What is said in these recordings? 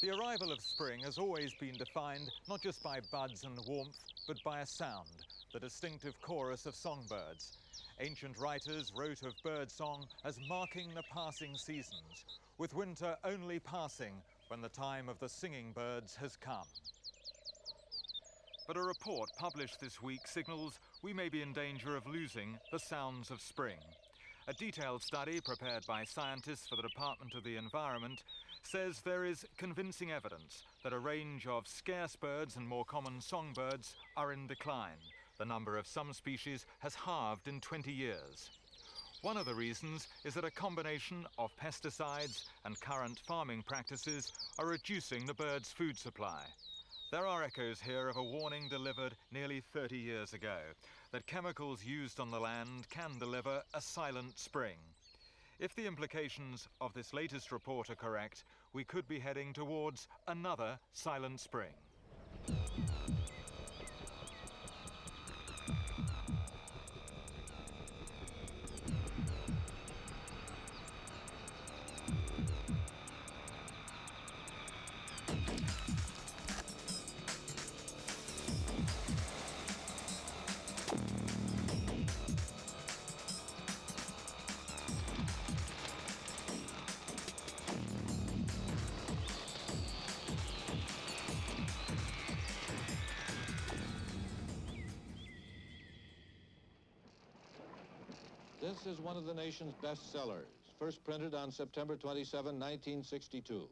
The arrival of spring has always been defined not just by buds and warmth, but by a sound, the distinctive chorus of songbirds. Ancient writers wrote of birdsong as marking the passing seasons, with winter only passing when the time of the singing birds has come. But a report published this week signals we may be in danger of losing the sounds of spring. A detailed study prepared by scientists for the Department of the Environment says there is convincing evidence that a range of scarce birds and more common songbirds are in decline. The number of some species has halved in 20 years. One of the reasons is that a combination of pesticides and current farming practices are reducing the birds' food supply. There are echoes here of a warning delivered nearly 30 years ago, that chemicals used on the land can deliver a silent spring. If the implications of this latest report are correct, we could be heading towards another silent spring. This is one of the nation's best sellers, first printed on September 27, 1962.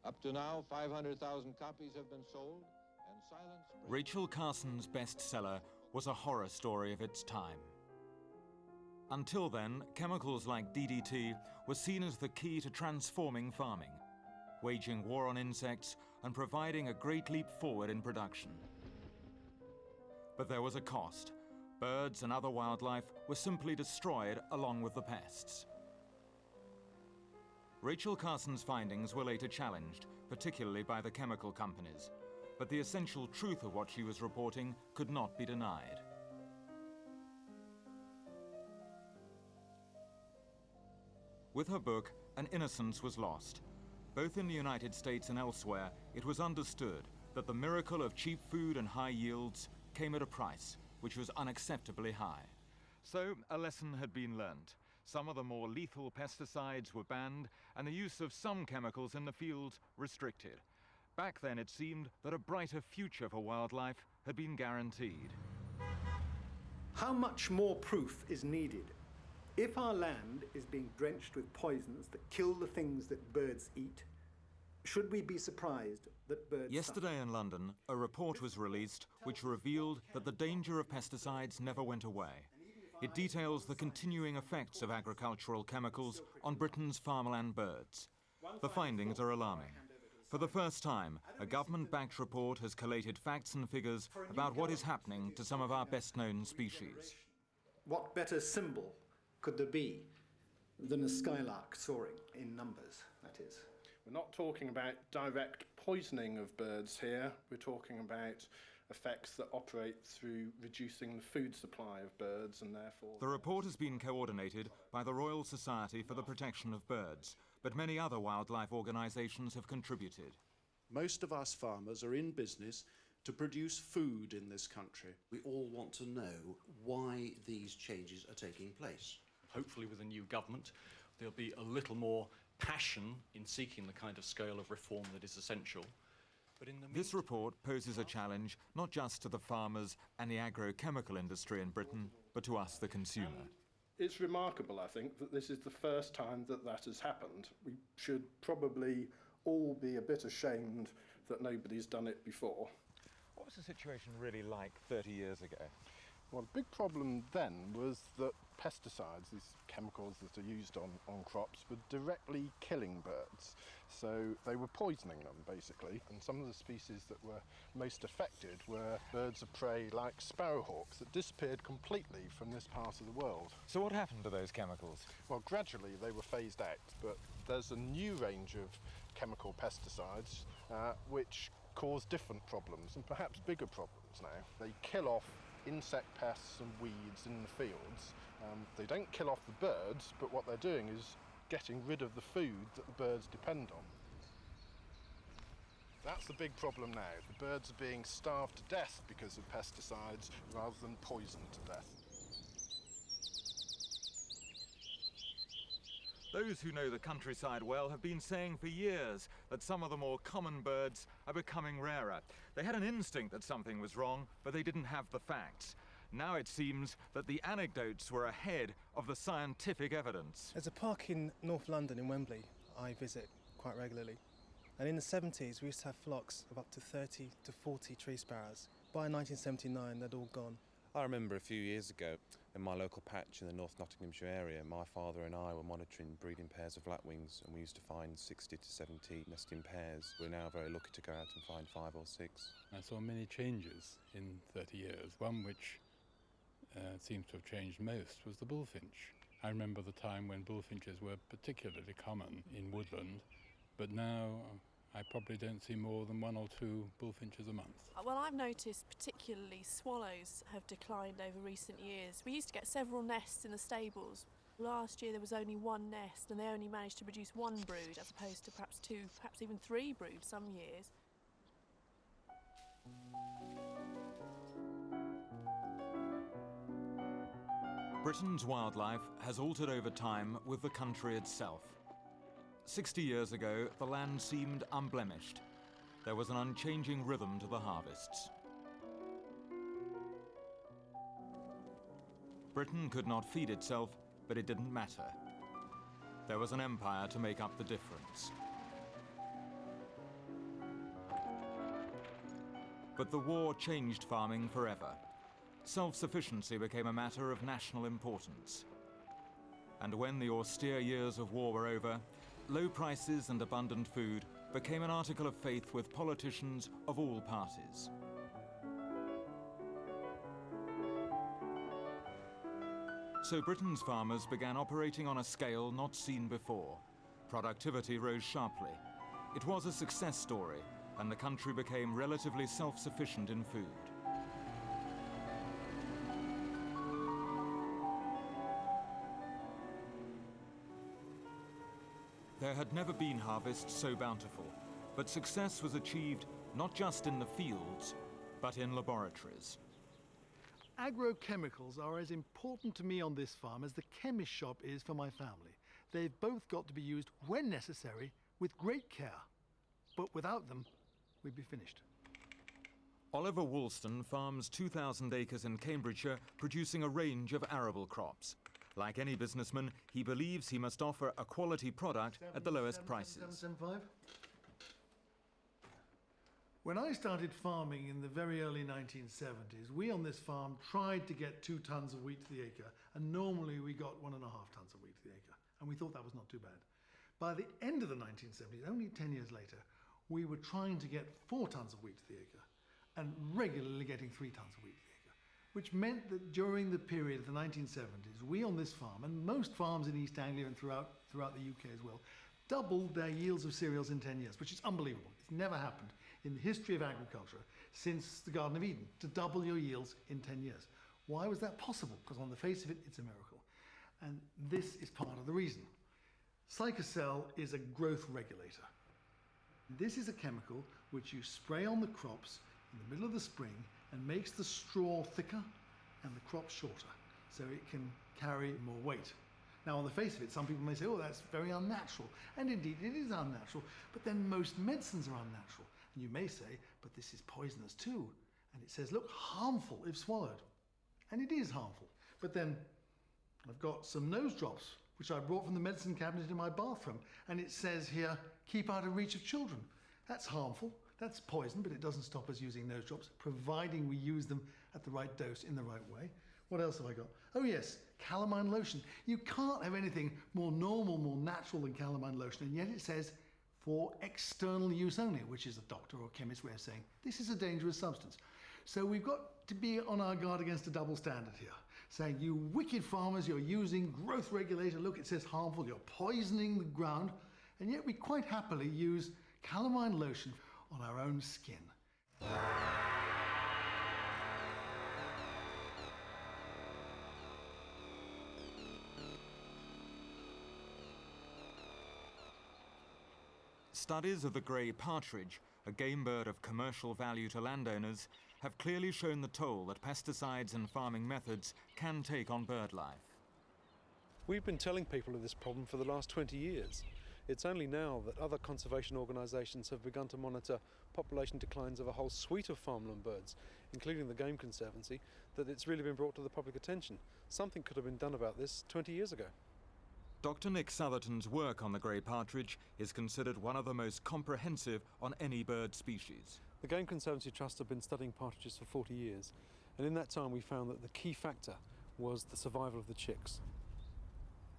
Up to now, 500,000 copies have been sold, and Silent Spring... Rachel Carson's bestseller was a horror story of its time. Until then, chemicals like DDT were seen as the key to transforming farming, waging war on insects and providing a great leap forward in production. But there was a cost. Birds and other wildlife were simply destroyed along with the pests. Rachel Carson's findings were later challenged, particularly by the chemical companies, but the essential truth of what she was reporting could not be denied. With her book, an innocence was lost. Both in the United States and elsewhere, it was understood that the miracle of cheap food and high yields came at a price, which was unacceptably high. So a lesson had been learnt. Some of the more lethal pesticides were banned and the use of some chemicals in the fields restricted. Back then it seemed that a brighter future for wildlife had been guaranteed. How much more proof is needed? If our land is being drenched with poisons that kill the things that birds eat, should we be surprised that birds... Yesterday in London, a report was released which revealed that the danger of pesticides never went away. It details the continuing effects of agricultural chemicals on Britain's farmland birds. The findings are alarming. For the first time, a government-backed report has collated facts and figures about what is happening to some of our best-known species. What better symbol could there be than a skylark soaring in numbers, that is? We're not talking about direct poisoning of birds here. We're talking about effects that operate through reducing the food supply of birds and therefore... The report has been coordinated by the Royal Society for the Protection of Birds, but many other wildlife organisations have contributed. Most of us farmers are in business to produce food in this country. We all want to know why these changes are taking place. Hopefully with a new government, there'll be a little more passion in seeking the kind of scale of reform that is essential. But in the This report poses a challenge not just to the farmers and the agrochemical industry in Britain, but to us, the consumer. It's remarkable, I think, that this is the first time that that has happened. We should probably all be a bit ashamed that nobody's done it before. What was the situation really like 30 years ago? Well, the big problem then was that pesticides, these chemicals that are used on crops, were directly killing birds. So they were poisoning them, basically. And some of the species that were most affected were birds of prey like sparrowhawks that disappeared completely from this part of the world. So what happened to those chemicals? Well, gradually they were phased out, but there's a new range of chemical pesticides which cause different problems and perhaps bigger problems now. They kill off insect pests and weeds in the fields. They don't kill off the birds, but what they're doing is getting rid of the food that the birds depend on. That's the big problem now. The birds are being starved to death because of pesticides rather than poisoned to death. Those who know the countryside well have been saying for years that some of the more common birds are becoming rarer. They had an instinct that something was wrong, but they didn't have the facts. Now it seems that the anecdotes were ahead of the scientific evidence. There's a park in North London, in Wembley, I visit quite regularly. And in the 70s, we used to have flocks of up to 30 to 40 tree sparrows. By 1979, they'd all gone. I remember a few years ago, in my local patch in the North Nottinghamshire area, my father and I were monitoring breeding pairs of lapwings, and we used to find 60 to 70 nesting pairs. We're now very lucky to go out and find 5 or 6. I saw many changes in 30 years. One which seems to have changed most was the bullfinch. I remember the time when bullfinches were particularly common in woodland, but now I probably don't see more than 1 or 2 bullfinches a month. Well, I've noticed particularly swallows have declined over recent years. We used to get several nests in the stables. Last year there was only 1 nest and they only managed to produce 1 brood as opposed to perhaps 2, perhaps even 3 broods some years. Britain's wildlife has altered over time with the country itself. 60 years ago, the land seemed unblemished. There was an unchanging rhythm to the harvests. Britain could not feed itself, but it didn't matter. There was an empire to make up the difference. But the war changed farming forever. Self-sufficiency became a matter of national importance. And when the austere years of war were over, low prices and abundant food became an article of faith with politicians of all parties. So Britain's farmers began operating on a scale not seen before. Productivity rose sharply. It was a success story, and the country became relatively self-sufficient in food. There had never been harvests so bountiful, but success was achieved not just in the fields, but in laboratories. Agrochemicals are as important to me on this farm as the chemist shop is for my family. They've both got to be used when necessary, with great care. But without them, we'd be finished. Oliver Woolston farms 2,000 acres in Cambridgeshire, producing a range of arable crops. Like any businessman, he believes he must offer a quality product at the lowest prices. 775. When I started farming in the very early 1970s, we on this farm tried to get 2 tons of wheat to the acre, and normally we got 1.5 tons of wheat to the acre, and we thought that was not too bad. By the end of the 1970s, only 10 years later, we were trying to get 4 tons of wheat to the acre, and regularly getting 3 tons of wheat to the acre, which meant that during the period of the 1970s, we on this farm, and most farms in East Anglia and throughout the UK as well, doubled their yields of cereals in 10 years, which is unbelievable. It's never happened in the history of agriculture since the Garden of Eden, to double your yields in 10 years. Why was that possible? Because on the face of it, it's a miracle. And this is part of the reason. Cycocel is a growth regulator. This is a chemical which you spray on the crops in the middle of the spring and makes the straw thicker and the crop shorter, so it can carry more weight. Now, on the face of it, some people may say, oh, that's very unnatural. And indeed, it is unnatural. But then most medicines are unnatural. And you may say, but this is poisonous too. And it says, look, harmful if swallowed. And it is harmful. But then I've got some nose drops, which I brought from the medicine cabinet in my bathroom. And it says here, keep out of reach of children. That's harmful. That's poison, but it doesn't stop us using nose drops, providing we use them at the right dose in the right way. What else have I got? Oh yes, calamine lotion. You can't have anything more normal, more natural than calamine lotion, and yet it says for external use only, which is a doctor or chemist way of saying this is a dangerous substance. So we've got to be on our guard against a double standard here, saying you wicked farmers, you're using growth regulator, look, it says harmful, you're poisoning the ground, and yet we quite happily use calamine lotion on our own skin. Studies of the grey partridge a game bird of commercial value to landowners, have clearly shown the toll that pesticides and farming methods can take on bird life. We've been telling people of this problem for the last 20 years. It's only now that other conservation organisations have begun to monitor population declines of a whole suite of farmland birds, including the Game Conservancy, that it's really been brought to the public attention. Something could have been done about this 20 years ago. Dr. Nick Southerton's work on the grey partridge is considered one of the most comprehensive on any bird species. The Game Conservancy Trust have been studying partridges for 40 years, and in that time we found that the key factor was the survival of the chicks.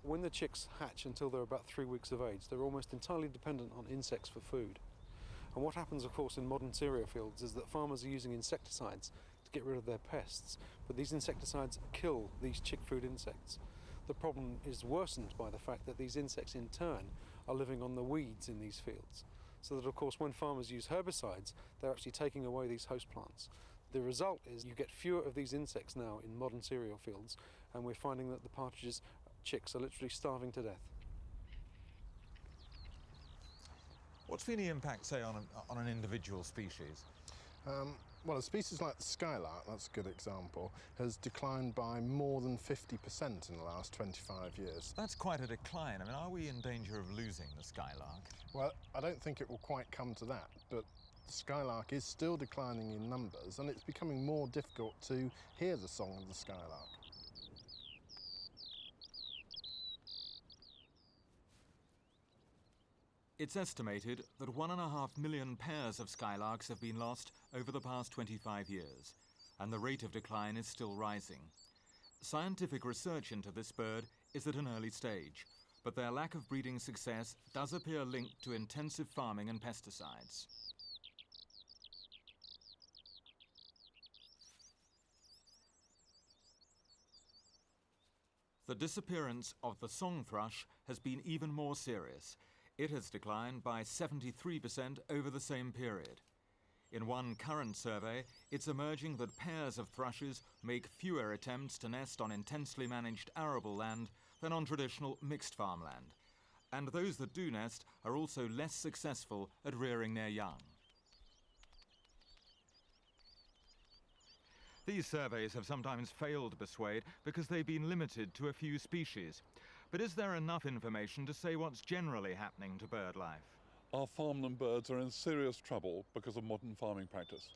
When the chicks hatch until they're about 3 weeks of age, they're almost entirely dependent on insects for food. And what happens, of course, in modern cereal fields is that farmers are using insecticides to get rid of their pests, but these insecticides kill these chick food insects. The problem is worsened by the fact that these insects in turn are living on the weeds in these fields. So that, of course, when farmers use herbicides, they're actually taking away these host plants. The result is you get fewer of these insects now in modern cereal fields, and we're finding that the partridges' chicks are literally starving to death. What's been the impact, say, on an individual species? Well, a species like the skylark, that's a good example, has declined by more than 50% in the last 25 years. That's quite a decline. I mean, are we in danger of losing the skylark? Well, I don't think it will quite come to that, but the skylark is still declining in numbers, and it's becoming more difficult to hear the song of the skylark. It's estimated that 1.5 million pairs of skylarks have been lost over the past 25 years, and the rate of decline is still rising. Scientific research into this bird is at an early stage, but their lack of breeding success does appear linked to intensive farming and pesticides. The disappearance of the song thrush has been even more serious. It has declined by 73% over the same period. In one current survey, it's emerging that pairs of thrushes make fewer attempts to nest on intensely managed arable land than on traditional mixed farmland. And those that do nest are also less successful at rearing their young. These surveys have sometimes failed to persuade because they've been limited to a few species. But is there enough information to say what's generally happening to bird life? Our farmland birds are in serious trouble because of modern farming practice.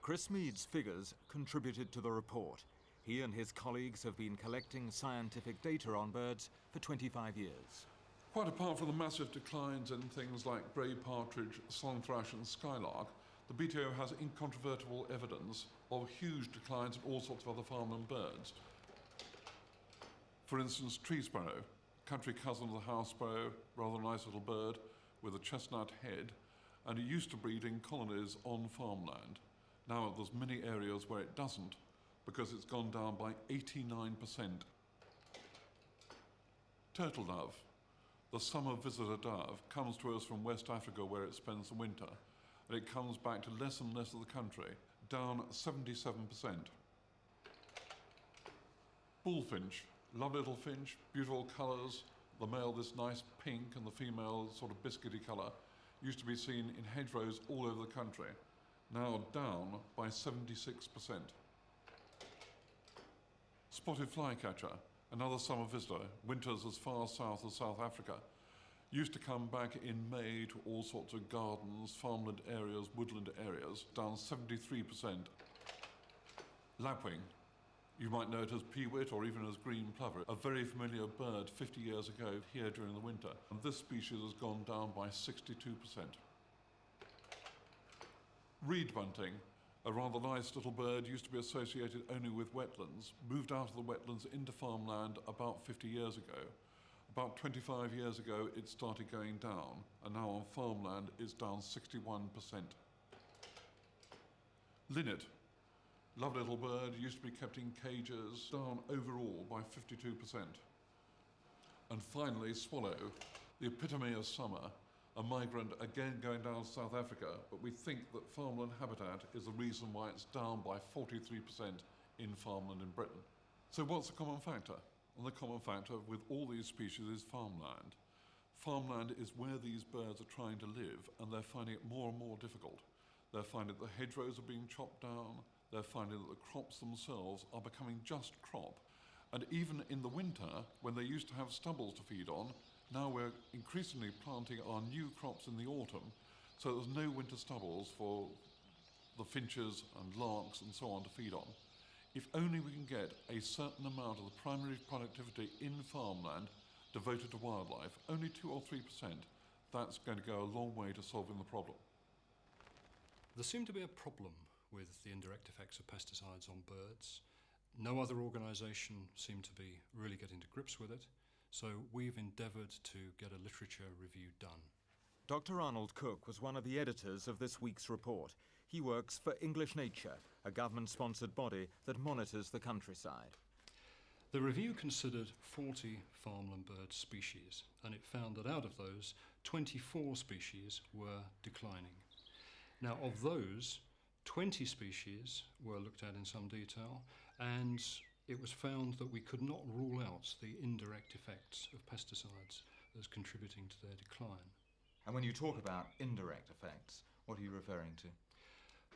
Chris Mead's figures contributed to the report. He and his colleagues have been collecting scientific data on birds for 25 years. Quite apart from the massive declines in things like grey partridge, song thrush and skylark, the BTO has incontrovertible evidence of huge declines in all sorts of other farmland birds. For instance, tree sparrow, country cousin of the house sparrow, rather nice little bird with a chestnut head, and it used to breed in colonies on farmland. Now there's many areas where it doesn't, because it's gone down by 89%. Turtle dove, the summer visitor dove, comes to us from West Africa where it spends the winter, and it comes back to less and less of the country, down 77%. Bullfinch, lovely little finch, beautiful colours, the male this nice pink and the female sort of biscuity colour, used to be seen in hedgerows all over the country, now down by 76%. Spotted flycatcher, another summer visitor, winters as far south as South Africa, used to come back in May to all sorts of gardens, farmland areas, woodland areas, down 73%. Lapwing, you might know it as peewit or even as green plover, a very familiar bird 50 years ago here during the winter. And this species has gone down by 62%. Reed bunting, a rather nice little bird, used to be associated only with wetlands, moved out of the wetlands into farmland about 50 years ago. About 25 years ago, it started going down, and now on farmland, it's down 61%. Linnet, lovely little bird, used to be kept in cages, down overall by 52%. And finally, swallow, the epitome of summer, a migrant again going down to South Africa, but we think that farmland habitat is the reason why it's down by 43% in farmland in Britain. So what's the common factor? And the common factor with all these species is farmland. Farmland is where these birds are trying to live, and they're finding it more and more difficult. They're finding that the hedgerows are being chopped down, they're finding that the crops themselves are becoming just crop. And even in the winter, when they used to have stubbles to feed on, now we're increasingly planting our new crops in the autumn, so there's no winter stubbles for the finches and larks and so on to feed on. If only we can get a certain amount of the primary productivity in farmland devoted to wildlife, only 2 or 3%, that's going to go a long way to solving the problem. There seemed to be a problem with the indirect effects of pesticides on birds. No other organisation seemed to be really getting to grips with it, so we've endeavoured to get a literature review done. Dr. Arnold Cook was one of the editors of this week's report. He works for English Nature, a government-sponsored body that monitors the countryside. The review considered 40 farmland bird species, and it found that out of those, 24 species were declining. Now, of those, 20 species were looked at in some detail, and it was found that we could not rule out the indirect effects of pesticides as contributing to their decline. And when you talk about indirect effects, what are you referring to?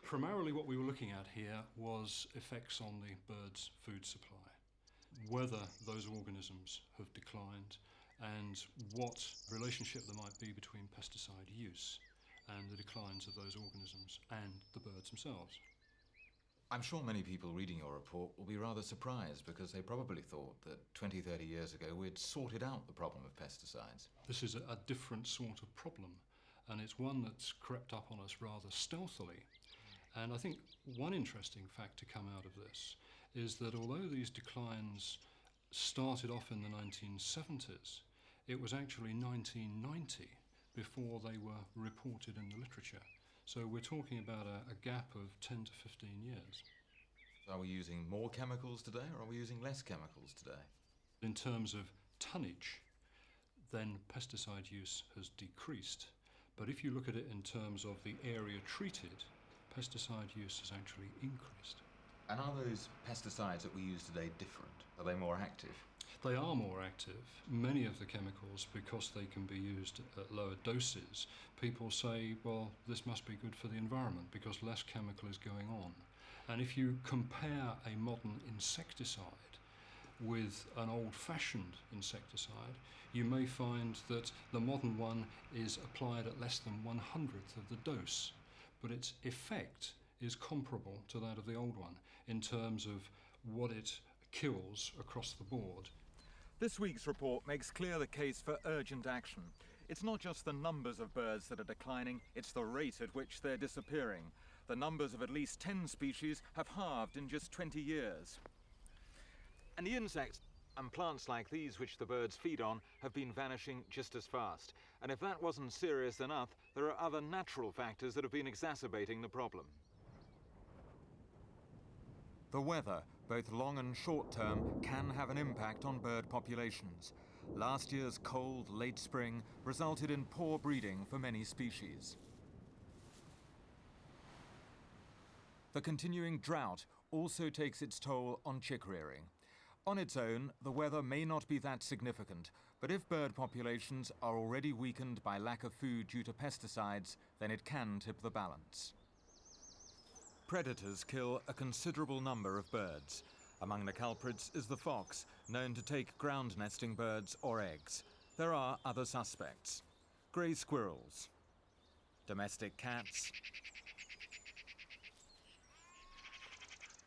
Primarily what we were looking at here was effects on the bird's food supply, whether those organisms have declined and what relationship there might be between pesticide use and the declines of those organisms and the birds themselves. I'm sure many people reading your report will be rather surprised because they probably thought that 20, 30 years ago we'd sorted out the problem of pesticides. This is a different sort of problem, and it's one that's crept up on us rather stealthily. And I think one interesting fact to come out of this is that although these declines started off in the 1970s, it was actually 1990 before they were reported in the literature. So we're talking about a gap of 10 to 15 years. Are we using more chemicals today or are we using less chemicals today? In terms of tonnage, then pesticide use has decreased. But if you look at it in terms of the area treated, pesticide use has actually increased. And are those pesticides that we use today different? Are they more active? They are more active. Many of the chemicals, because they can be used at lower doses, people say, well, this must be good for the environment because less chemical is going on. And if you compare a modern insecticide with an old-fashioned insecticide, you may find that the modern one is applied at less than 1/100th of the dose, but its effect is comparable to that of the old one in terms of what it kills across the board. This week's report makes clear the case for urgent action. It's not just the numbers of birds that are declining, it's the rate at which they're disappearing. The numbers of at least 10 species have halved in just 20 years. And the insects and plants like these which the birds feed on have been vanishing just as fast. And if that wasn't serious enough, there are other natural factors that have been exacerbating the problem. The weather, both long and short term, can have an impact on bird populations. Last year's cold, late spring resulted in poor breeding for many species. The continuing drought also takes its toll on chick rearing. On its own, the weather may not be that significant, but if bird populations are already weakened by lack of food due to pesticides, then it can tip the balance. Predators kill a considerable number of birds. Among the culprits is the fox, known to take ground nesting birds or eggs. There are other suspects. Grey squirrels, domestic cats,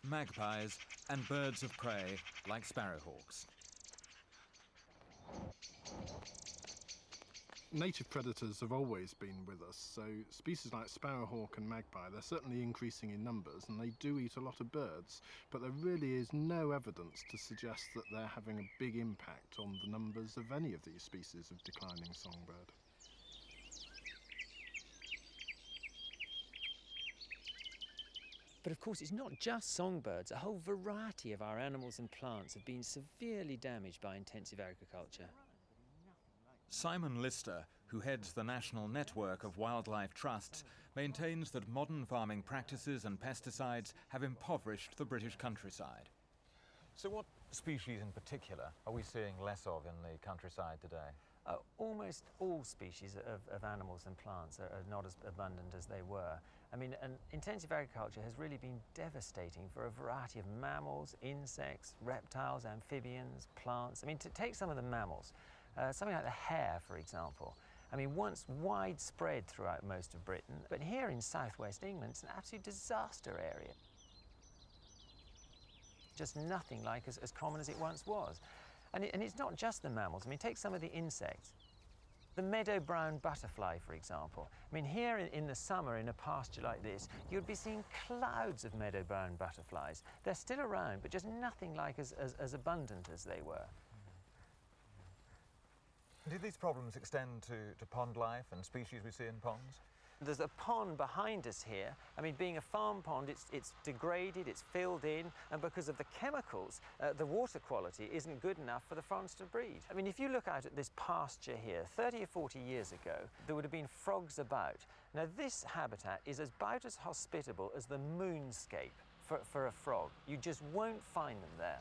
magpies, and birds of prey like sparrowhawks. Native predators have always been with us, so species like sparrowhawk and magpie, they're certainly increasing in numbers and they do eat a lot of birds, but there really is no evidence to suggest that they're having a big impact on the numbers of any of these species of declining songbird. But of course, it's not just songbirds. A whole variety of our animals and plants have been severely damaged by intensive agriculture. Simon Lister, who heads the National Network of Wildlife Trusts, maintains that modern farming practices and pesticides have impoverished the British countryside. So what species in particular are we seeing less of in the countryside today? Almost all species of animals and plants are not as abundant as they were. I mean, and intensive agriculture has really been devastating for a variety of mammals, insects, reptiles, amphibians, plants. I mean, to take some of the mammals, something like the hare, for example. I mean, once widespread throughout most of Britain, but here in southwest England, it's an absolute disaster area. Just nothing like as common as it once was. And it's not just the mammals. I mean, take some of the insects. The meadow brown butterfly, for example. I mean, here in the summer in a pasture like this, you'd be seeing clouds of meadow brown butterflies. They're still around, but just nothing like as abundant as they were. Do these problems extend to pond life and species we see in ponds? There's a pond behind us here. I mean, being a farm pond, it's degraded, it's filled in, and because of the chemicals, the water quality isn't good enough for the fronds to breed. I mean, if you look out at this pasture here, 30 or 40 years ago, there would have been frogs about. Now, this habitat is about as hospitable as the moonscape for a frog. You just won't find them there.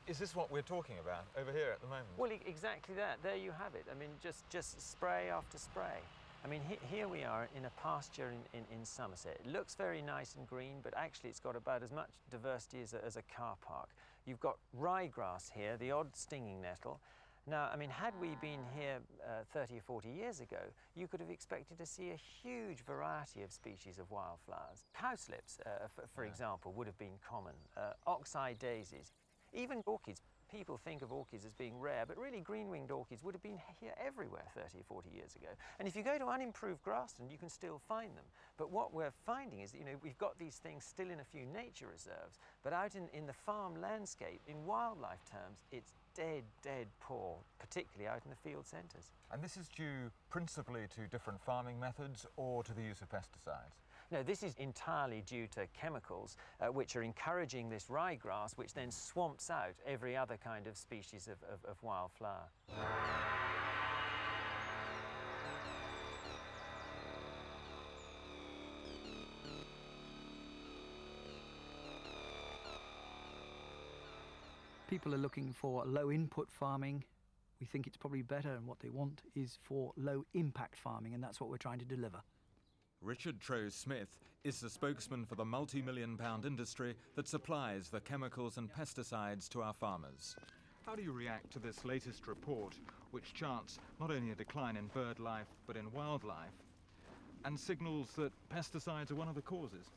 Is this what we're talking about over here at the moment? Well, exactly that. There you have it. I mean, just spray after spray. I mean, here we are in a pasture in Somerset. It looks very nice and green, but actually it's got about as much diversity as a car park. You've got ryegrass here, the odd stinging nettle. Now, I mean, had we been here 30 or 40 years ago, you could have expected to see a huge variety of species of wildflowers. Cowslips, for example, would have been common. Ox-eye daisies, even orchids. People think of orchids as being rare, but really green-winged orchids would have been here everywhere 30 or 40 years ago. And if you go to unimproved grassland, you can still find them. But what we're finding is that, you know, we've got these things still in a few nature reserves, but out in the farm landscape, in wildlife terms, it's dead, dead poor, particularly out in the field centres. And this is due principally to different farming methods or to the use of pesticides? No, this is entirely due to chemicals which are encouraging this ryegrass, which then swamps out every other kind of species of wildflower. People are looking for low input farming. We think it's probably better, and what they want is for low impact farming, and that's what we're trying to deliver. Richard Trow-Smith is the spokesman for the multi-million-pound industry that supplies the chemicals and pesticides to our farmers. How do you react to this latest report, which charts not only a decline in bird life, but in wildlife, and signals that pesticides are one of the causes?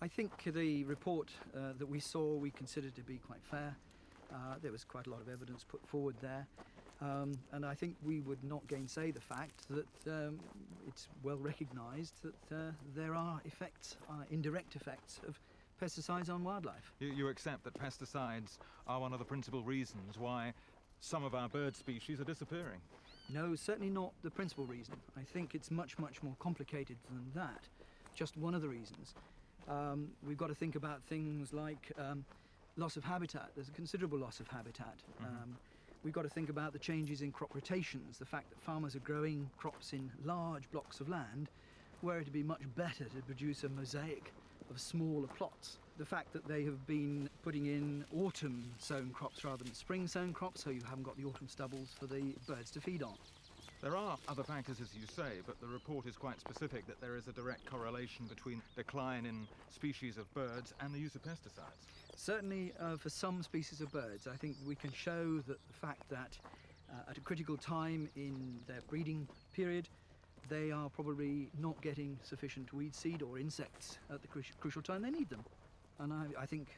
I think the report that we saw, we considered to be quite fair. There was quite a lot of evidence put forward there. And I think we would not gainsay the fact that it's well recognised that there are effects, indirect effects of pesticides on wildlife. You accept that pesticides are one of the principal reasons why some of our bird species are disappearing? No, certainly not the principal reason. I think it's much, much more complicated than that. Just one of the reasons. We've got to think about things like loss of habitat. There's a considerable loss of habitat. We've got to think about the changes in crop rotations, the fact that farmers are growing crops in large blocks of land, where it'd be much better to produce a mosaic of smaller plots. The fact that they have been putting in autumn-sown crops rather than spring-sown crops, so you haven't got the autumn stubbles for the birds to feed on. There are other factors, as you say, but the report is quite specific that there is a direct correlation between decline in species of birds and the use of pesticides. Certainly for some species of birds, I think we can show that the fact that at a critical time in their breeding period, they are probably not getting sufficient weed seed or insects at the crucial time they need them. And I think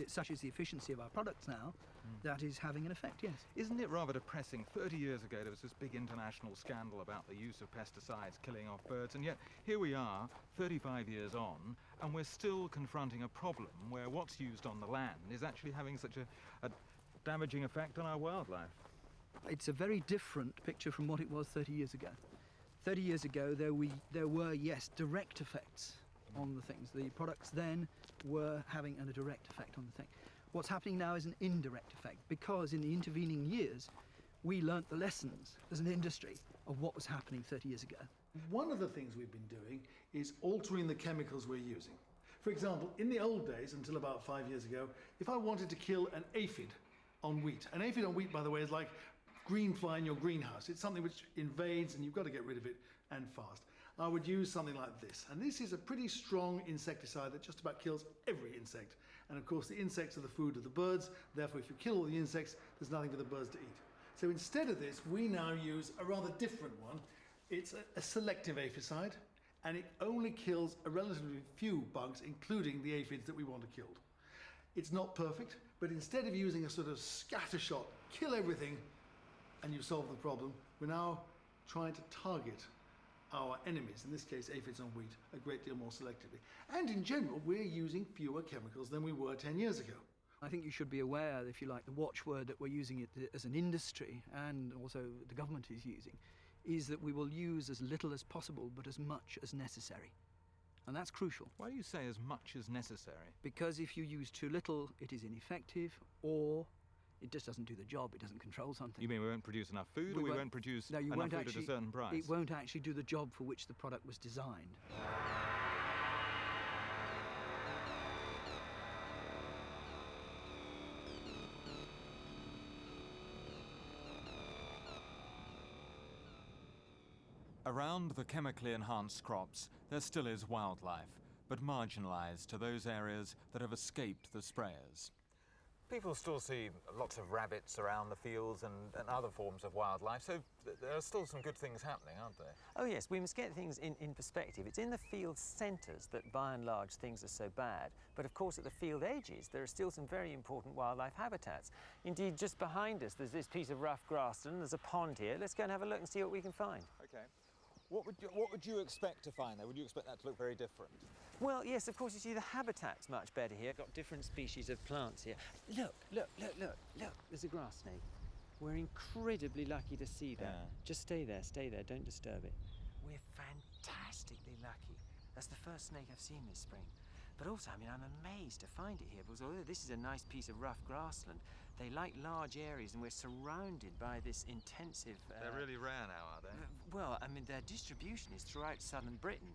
such is the efficiency of our products now, that is having an effect, yes. Isn't it rather depressing? 30 years ago there was this big international scandal about the use of pesticides killing off birds, and yet here we are 35 years on and we're still confronting a problem where what's used on the land is actually having such a damaging effect on our wildlife. It's a very different picture from what it was 30 years ago. 30 years ago there were, yes, direct effects on the things. The products then were having a direct effect on the thing. What's happening now is an indirect effect, because in the intervening years we learnt the lessons as an industry of what was happening 30 years ago. One of the things we've been doing is altering the chemicals we're using. For example, in the old days, until about 5 years ago, if I wanted to kill an aphid on wheat, an aphid on wheat, by the way, is like green fly in your greenhouse. It's something which invades and you've got to get rid of it, and fast. I would use something like this. And this is a pretty strong insecticide that just about kills every insect. And of course the insects are the food of the birds, therefore if you kill all the insects, there's nothing for the birds to eat. So instead of this, we now use a rather different one. It's a selective aphicide, and it only kills a relatively few bugs, including the aphids that we want to kill. It's not perfect, but instead of using a sort of scattershot, kill everything, and you solve the problem, we're now trying to target our enemies, in this case aphids on wheat, a great deal more selectively. And in general, we're using fewer chemicals than we were 10 years ago. I think you should be aware, if you like, the watchword that we're using it as an industry, and also the government is using, is that we will use as little as possible, but as much as necessary. And that's crucial. Why do you say as much as necessary? Because if you use too little, it is ineffective, or it just doesn't do the job, it doesn't control something. You mean we won't produce enough food, or we won't produce enough food at a certain price? It won't actually do the job for which the product was designed. Around the chemically enhanced crops, there still is wildlife, but marginalised to those areas that have escaped the sprayers. People still see lots of rabbits around the fields and other forms of wildlife, so there are still some good things happening, aren't there? Oh yes, we must get things in perspective. It's in the field centres that by and large things are so bad, but of course at the field edges there are still some very important wildlife habitats. Indeed, just behind us there's this piece of rough grassland, there's a pond here. Let's go and have a look and see what we can find. Okay. What would you expect to find there? Would you expect that to look very different? Well, yes, of course, you see the habitat's much better here. Got different species of plants here. Look, there's a grass snake. We're incredibly lucky to see that. Yeah. Just stay there, don't disturb it. We're fantastically lucky. That's the first snake I've seen this spring. But also, I mean, I'm amazed to find it here, because although this is a nice piece of rough grassland, they like large areas, and we're surrounded by this intensive... They're really rare now, are they? Well, I mean, their distribution is throughout southern Britain.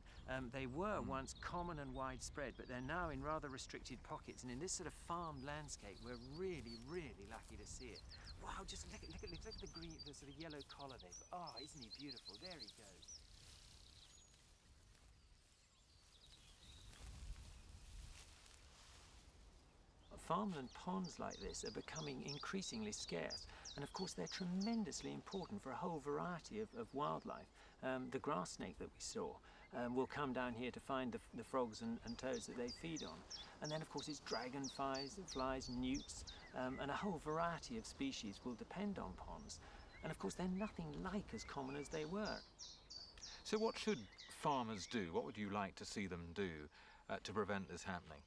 They were once common and widespread, but they're now in rather restricted pockets, and in this sort of farmed landscape, we're really, really lucky to see it. Wow, just look at the green, the sort of yellow collar they've got. Oh, isn't he beautiful? There he goes. Farmland ponds like this are becoming increasingly scarce, and of course they're tremendously important for a whole variety of wildlife. The grass snake that we saw will come down here to find the frogs and toads that they feed on. And then of course it's dragonflies, newts, and a whole variety of species will depend on ponds. And of course they're nothing like as common as they were. So what should farmers do? What would you like to see them do to prevent this happening?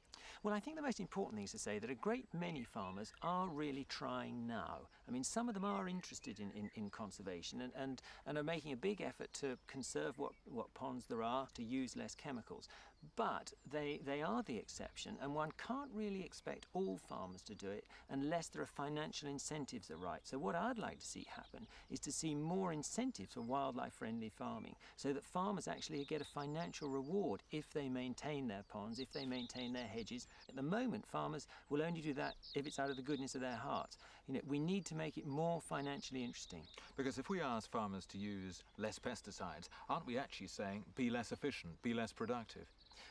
Well, I think the most important thing is to say that a great many farmers are really trying now. I mean, some of them are interested in conservation and are making a big effort to conserve what ponds there are, to use less chemicals. But they are the exception, and one can't really expect all farmers to do it unless there are financial incentives are right. So what I'd like to see happen is to see more incentives for wildlife-friendly farming, so that farmers actually get a financial reward if they maintain their ponds, if they maintain their hedges. At the moment, farmers will only do that if it's out of the goodness of their hearts. You know, we need to make it more financially interesting. Because if we ask farmers to use less pesticides, aren't we actually saying be less efficient, be less productive?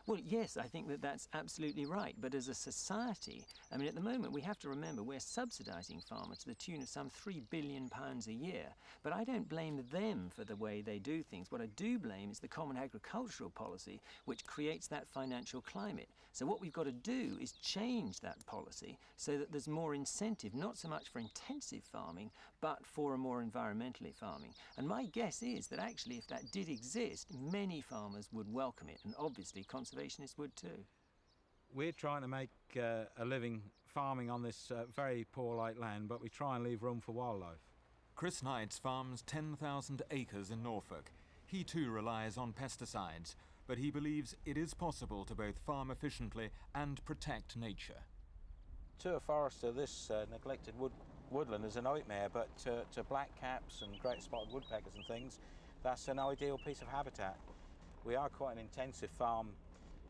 Well, yes, I think that's absolutely right. But as a society, I mean, at the moment, we have to remember we're subsidising farmers to the tune of some £3 billion a year. But I don't blame them for the way they do things. What I do blame is the Common Agricultural Policy, which creates that financial climate. So what we've got to do is change that policy so that there's more incentive, not so much for intensive farming, but for a more environmentally farming. And my guess is that actually, if that did exist, many farmers would welcome it, and obviously conservationists would too. We're trying to make a living farming on this very poor light land, but we try and leave room for wildlife. Chris Knights farms 10,000 acres in Norfolk. He too relies on pesticides, but he believes it is possible to both farm efficiently and protect nature. To a forester, this neglected woodland is a nightmare, but to blackcaps and great spotted woodpeckers and things, that's an ideal piece of habitat. We are quite an intensive farm,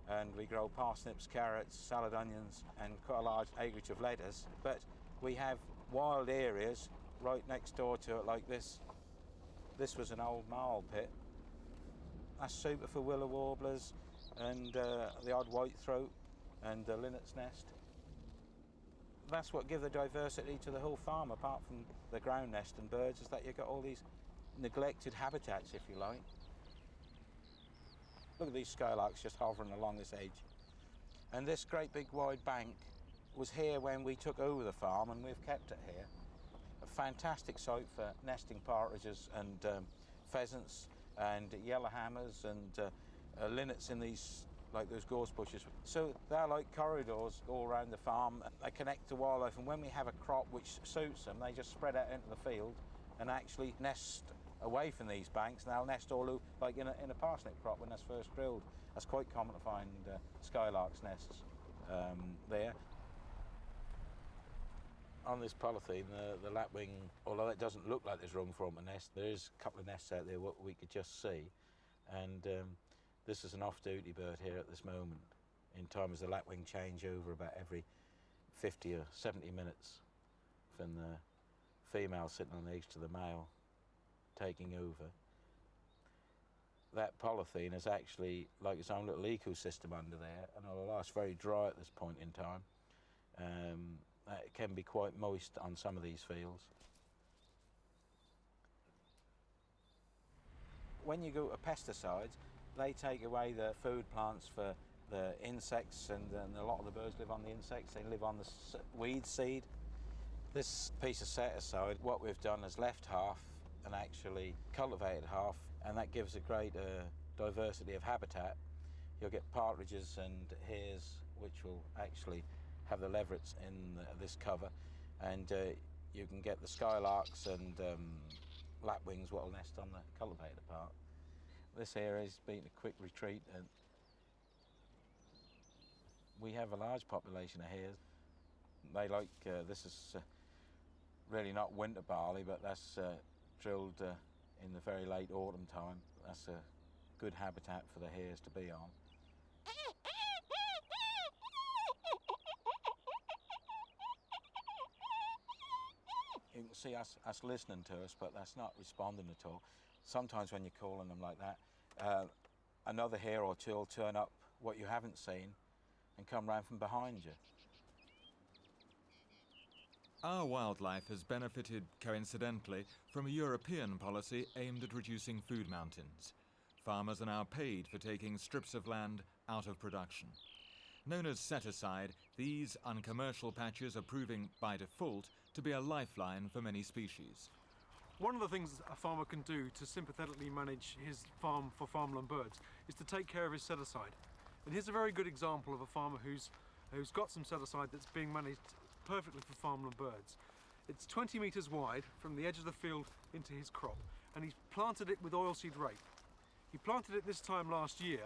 and we grow parsnips, carrots, salad onions, and quite a large acreage of lettuce, but we have wild areas right next door to it like this. This was an old marl pit. That's super for willow warblers and the odd whitethroat and the linnet's nest. That's what gives the diversity to the whole farm, apart from the ground nest and birds, is that you've got all these neglected habitats, if you like. Look at these skylarks just hovering along this edge. And this great big wide bank was here when we took over the farm, and we've kept it here. A fantastic site for nesting partridges and pheasants and yellowhammers and linnets in these, like those gorse bushes. So they're like corridors all around the farm. They connect to wildlife, and when we have a crop which suits them, they just spread out into the field and actually nest away from these banks, and they'll nest all over, like in a parsnip crop when that's first drilled. That's quite common to find skylarks' nests there. On this polythene, the lapwing, although it doesn't look like there's room for them to nest, there is a couple of nests out there what we could just see, and this is an off-duty bird here at this moment, in time as the lapwing change over about every 50 or 70 minutes from the female sitting on the edge to the male taking over. That polythene is actually like its own little ecosystem under there, and although it's very dry at this point in time, it can be quite moist on some of these fields. When you go to pesticides, they take away the food plants for the insects, and a lot of the birds live on the insects. They live on the weed seed. This piece of set-aside, what we've done is left half and actually cultivated half, and that gives a great diversity of habitat. You'll get partridges and hares, which will actually have the leverets in this cover, and you can get the skylarks and lapwings what will nest on the cultivated part. This area has been a quick retreat, and we have a large population of hares. They like, this is really not winter barley, but that's drilled in the very late autumn time. That's a good habitat for the hares to be on. You can see us listening to us, but that's not responding at all. Sometimes when you're calling them like that, another hare or two will turn up what you haven't seen and come round from behind you. Our wildlife has benefited, coincidentally, from a European policy aimed at reducing food mountains. Farmers are now paid for taking strips of land out of production. Known as set-aside, these uncommercial patches are proving, by default, to be a lifeline for many species. One of the things a farmer can do to sympathetically manage his farm for farmland birds is to take care of his set-aside. And here's a very good example of a farmer who's got some set-aside that's being managed perfectly for farmland birds. It's 20 metres wide from the edge of the field into his crop, and he's planted it with oilseed rape. He planted it this time last year,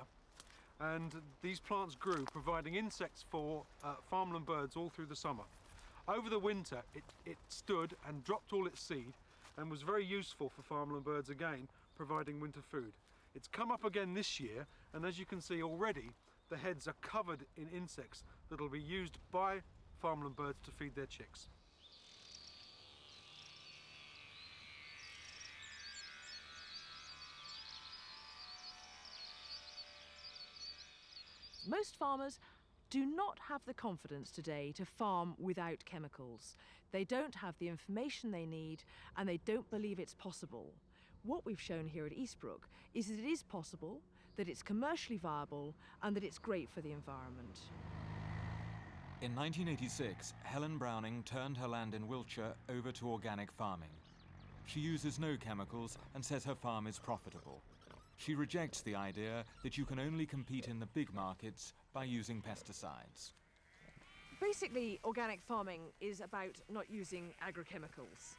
and these plants grew, providing insects for farmland birds all through the summer. Over the winter, it stood and dropped all its seed and was very useful for farmland birds again, providing winter food. It's come up again this year, and as you can see already, the heads are covered in insects that will be used by farmland birds to feed their chicks. Most farmers do not have the confidence today to farm without chemicals. They don't have the information they need, and they don't believe it's possible. What we've shown here at Eastbrook is that it is possible, that it's commercially viable, and that it's great for the environment. In 1986, Helen Browning turned her land in Wiltshire over to organic farming. She uses no chemicals and says her farm is profitable. She rejects the idea that you can only compete in the big markets by using pesticides. Basically, organic farming is about not using agrochemicals.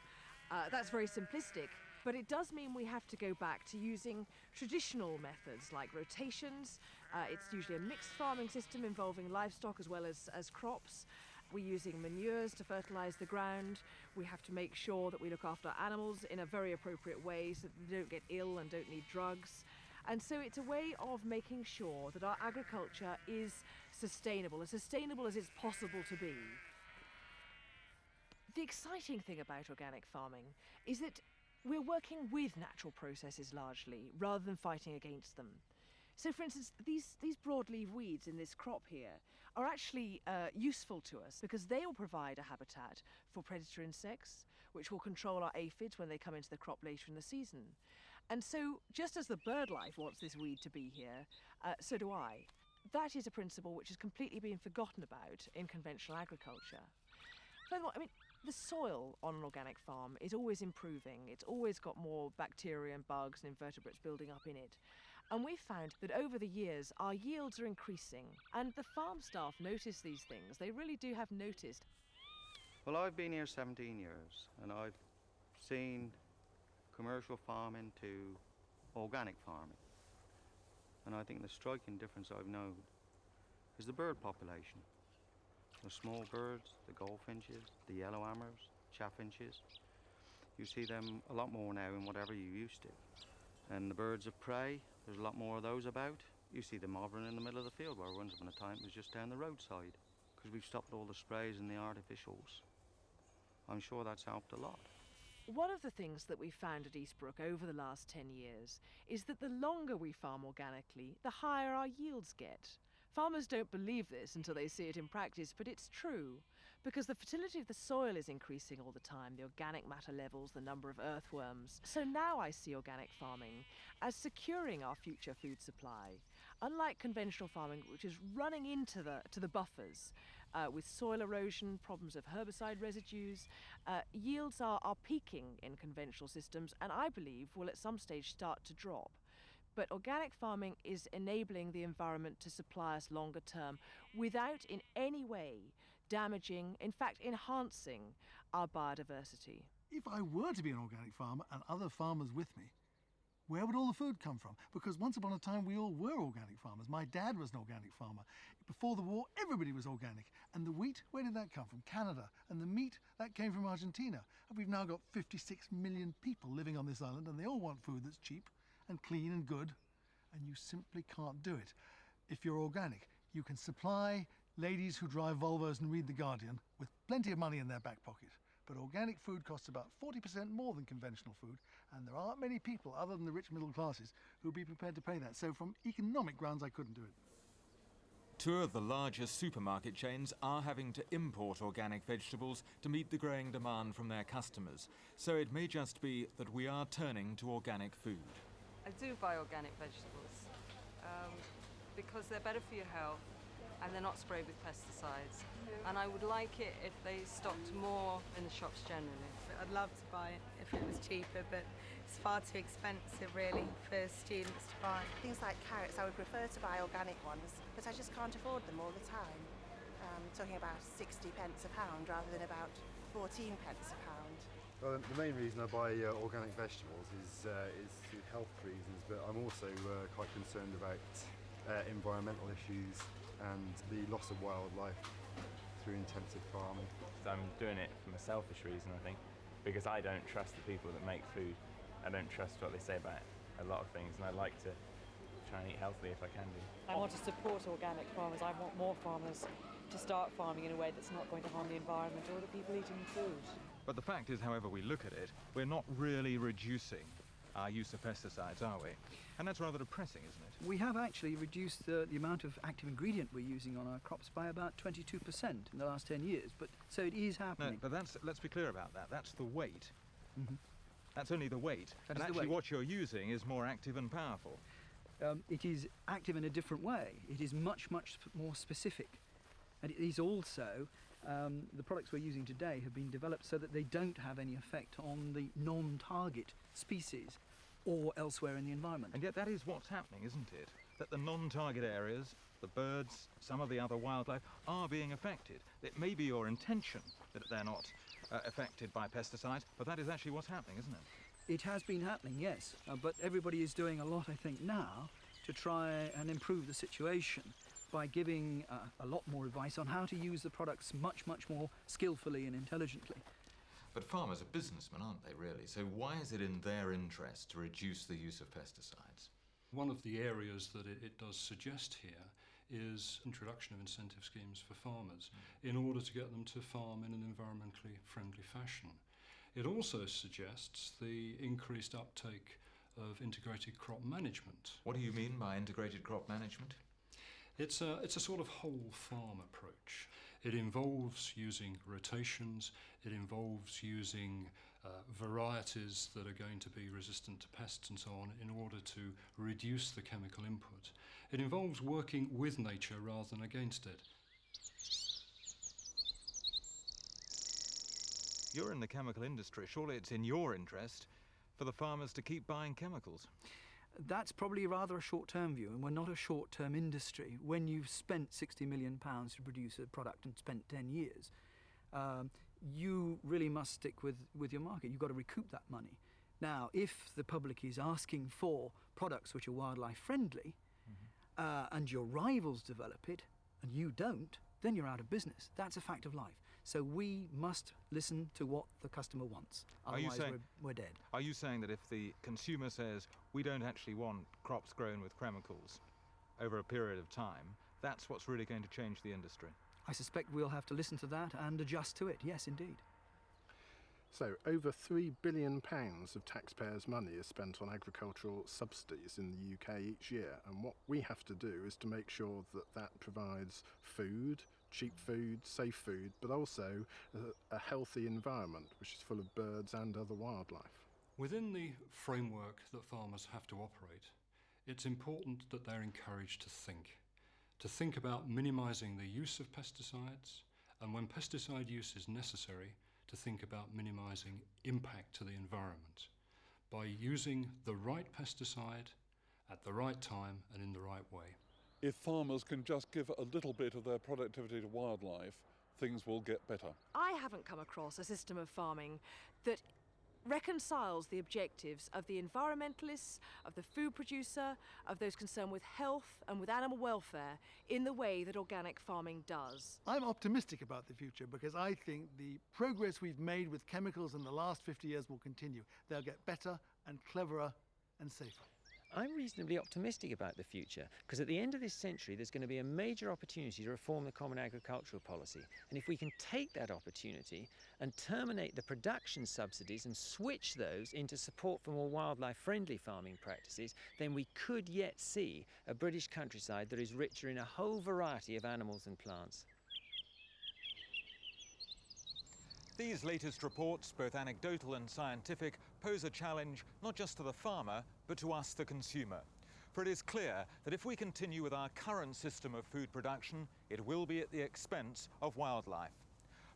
That's very simplistic, but it does mean we have to go back to using traditional methods like rotations. It's usually a mixed farming system involving livestock as well as crops. We're using manures to fertilise the ground. We have to make sure that we look after animals in a very appropriate way so that they don't get ill and don't need drugs. And so it's a way of making sure that our agriculture is sustainable, as sustainable as it's possible to be. The exciting thing about organic farming is that we're working with natural processes largely, rather than fighting against them. So, for instance, these broadleaf weeds in this crop here are actually useful to us because they will provide a habitat for predator insects, which will control our aphids when they come into the crop later in the season. And so, just as the bird life wants this weed to be here, so do I. That is a principle which has completely been forgotten about in conventional agriculture. Furthermore, I mean, the soil on an organic farm is always improving. It's always got more bacteria and bugs and invertebrates building up in it. And we've found that over the years, our yields are increasing. And the farm staff notice these things. They really do have noticed. Well, I've been here 17 years, and I've seen commercial farming to organic farming. And I think the striking difference I've known is the bird population. The small birds, the goldfinches, the yellow hammers, chaffinches. You see them a lot more now than whatever you used to. And the birds of prey, there's a lot more of those about. You see them hovering in the middle of the field, where once upon a time it was just down the roadside, because we've stopped all the sprays and the artificials. I'm sure that's helped a lot. One of the things that we've found at Eastbrook over the last 10 years is that the longer we farm organically, the higher our yields get. Farmers don't believe this until they see it in practice, but it's true, because the fertility of the soil is increasing all the time, the organic matter levels, the number of earthworms. So now I see organic farming as securing our future food supply. Unlike conventional farming, which is running into the buffers with soil erosion, problems of herbicide residues, yields are peaking in conventional systems, and I believe will at some stage start to drop. But organic farming is enabling the environment to supply us longer term without in any way damaging, in fact enhancing, our biodiversity. If I were to be an organic farmer and other farmers with me, where would all the food come from? Because once upon a time we all were organic farmers. My dad was an organic farmer. Before the war, everybody was organic. And the wheat, where did that come from? Canada. And the meat, that came from Argentina. And we've now got 56 million people living on this island, and they all want food that's cheap and clean and good, and you simply can't do it. If you're organic, you can supply ladies who drive Volvos and read The Guardian with plenty of money in their back pocket. But organic food costs about 40% more than conventional food, and there aren't many people other than the rich middle classes who'd be prepared to pay that. So from economic grounds, I couldn't do it. Two of the largest supermarket chains are having to import organic vegetables to meet the growing demand from their customers. So it may just be that we are turning to organic food. I do buy organic vegetables because they're better for your health and they're not sprayed with pesticides. And I would like it if they stocked more in the shops generally. I'd love to buy it if it was cheaper, but it's far too expensive really for students to buy. Things like carrots, I would prefer to buy organic ones, but I just can't afford them all the time. Talking about 60 pence a pound rather than about 14 pence a pound. Well, the main reason I buy organic vegetables is through health reasons, but I'm also quite concerned about environmental issues and the loss of wildlife through intensive farming. I'm doing it from a selfish reason, I think, because I don't trust the people that make food. I don't trust what they say about a lot of things, and I like to try and eat healthily if I can do. I want to support organic farmers. I want more farmers to start farming in a way that's not going to harm the environment or the people eating food. But the fact is, however we look at it, we're not really reducing our use of pesticides, are we? And that's rather depressing, isn't it? We have actually reduced the amount of active ingredient we're using on our crops by about 22% in the last 10 years, but so it is happening. No, but let's be clear about that. That's the weight. Mm-hmm. That's only the weight. That and is the actually weight. what you're using is more active and powerful. It is active in a different way. It is much, much more specific. And it is also, the products we're using today have been developed so that they don't have any effect on the non-target species or elsewhere in the environment. And yet that is what's happening, isn't it? That the non-target areas, the birds, some of the other wildlife, are being affected. It may be your intention that they're not affected by pesticides, but that is actually what's happening, isn't it? It has been happening, yes, but everybody is doing a lot, I think, now to try and improve the situation by giving a lot more advice on how to use the products much, much more skillfully and intelligently. But farmers are businessmen, aren't they, really? So why is it in their interest to reduce the use of pesticides? One of the areas that it does suggest here is introduction of incentive schemes for farmers in order to get them to farm in an environmentally friendly fashion. It also suggests the increased uptake of integrated crop management. What do you mean by integrated crop management? It's a sort of whole farm approach. It involves using rotations, it involves using varieties that are going to be resistant to pests and so on in order to reduce the chemical input. It involves working with nature rather than against it. You're in the chemical industry. Surely it's in your interest for the farmers to keep buying chemicals. That's probably rather a short-term view, and we're not a short-term industry. When you've spent £60 million to produce a product and spent 10 years, you really must stick with your market. You've got to recoup that money. Now, if the public is asking for products which are wildlife friendly, and your rivals develop it, and you don't, then you're out of business. That's a fact of life. So we must listen to what the customer wants. Otherwise, we're dead. Are you saying that if the consumer says, we don't actually want crops grown with chemicals over a period of time, that's what's really going to change the industry? I suspect we'll have to listen to that and adjust to it. Yes, indeed. So, over £3 billion of taxpayers' money is spent on agricultural subsidies in the UK each year, and what we have to do is to make sure that that provides food, cheap food, safe food, but also a healthy environment which is full of birds and other wildlife. Within the framework that farmers have to operate, it's important that they're encouraged to think about minimising the use of pesticides, and when pesticide use is necessary, to think about minimising impact to the environment by using the right pesticide at the right time and in the right way. If farmers can just give a little bit of their productivity to wildlife, things will get better. I haven't come across a system of farming that reconciles the objectives of the environmentalists, of the food producer, of those concerned with health and with animal welfare in the way that organic farming does. I'm optimistic about the future because I think the progress we've made with chemicals in the last 50 years will continue. They'll get better and cleverer and safer. I'm reasonably optimistic about the future because at the end of this century there's going to be a major opportunity to reform the Common Agricultural Policy, and if we can take that opportunity and terminate the production subsidies and switch those into support for more wildlife friendly farming practices, then we could yet see a British countryside that is richer in a whole variety of animals and plants. These latest reports, both anecdotal and scientific, pose a challenge not just to the farmer, but to us, the consumer. For it is clear that if we continue with our current system of food production, it will be at the expense of wildlife.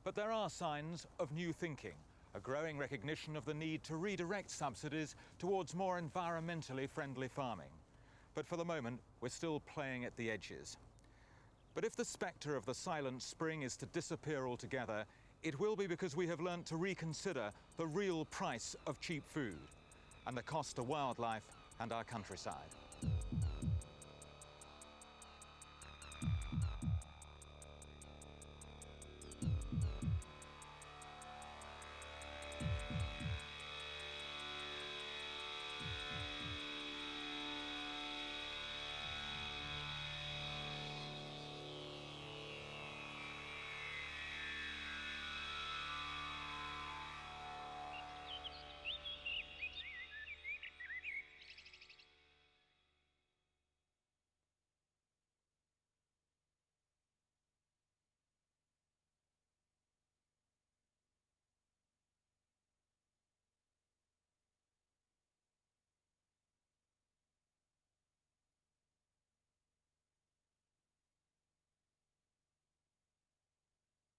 But there are signs of new thinking, a growing recognition of the need to redirect subsidies towards more environmentally friendly farming. But for the moment, we're still playing at the edges. But if the spectre of the silent spring is to disappear altogether, it will be because we have learnt to reconsider the real price of cheap food and the cost to wildlife and our countryside.